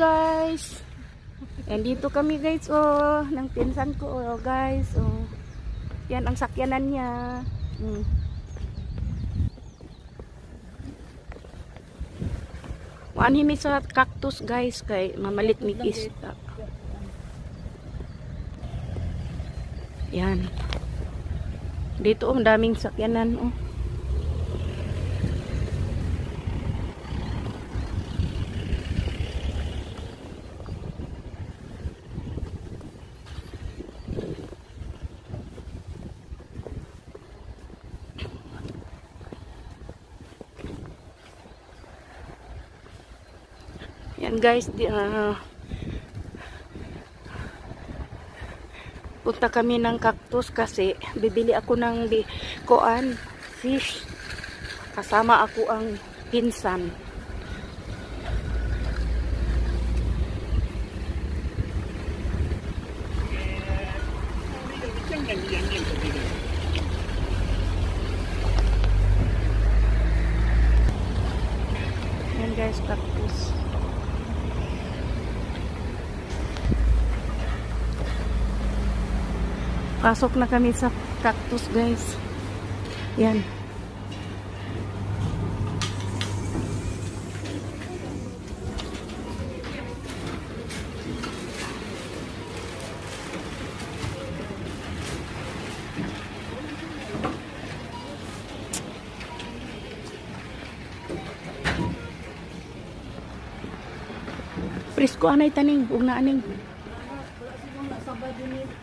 Guys, nandito kami guys, oh, ng pinsan ko, oh, guys, oh. Yan ang sakyanan niya. Kuan himi sa cactus guys, kay mamalit ni isda. Yan. Dito, oh, daming sakyanan, oh. Yan guys, punta kami ng cactus kasi bibili ako ng koan, fish. Kasama ako ang pinsan. Yan guys, cactus. Pasok na kami sa cactus guys. Yan. Presko anay taning, ug na aning.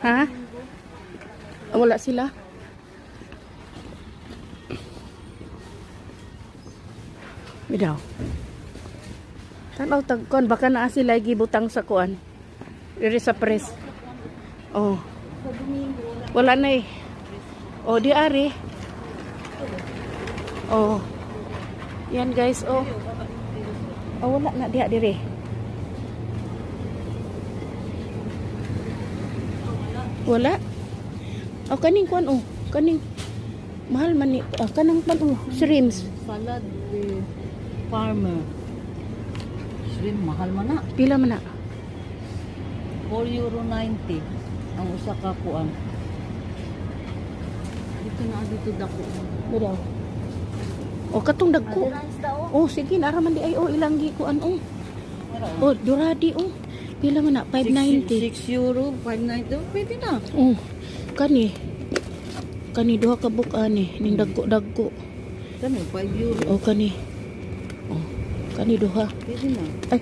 Ha? Wala sila. Bidaw. Tanaw tagkon baka naa sila gibutang sa kuan. Diri sa press. Oh. Wala na eh. Oh, di ari. Oh. Yan guys, oh. Oh, wala na diha dire. Wala. Oh, kaning kuan, oh. Kaning mahal man ni. Oh, kanang pan, oh. Shrimps. Salad farmer. Shrimp mahal man na. Pila man na? €4.90 ang usa ka kuan. Dito na dito dako. Bidaw. Oh, katong dagko. Oh, sige, nara man di ay, oh, ilang gi kuan, oh. Oh, duradi, oh. Pila man na? €5.90. €6, €5.90. Pwede na. Oh, kani duha ka buka ni ning dagko. Kani €5. Oh, kani. Oh, kani duha. Pwede na. Ay,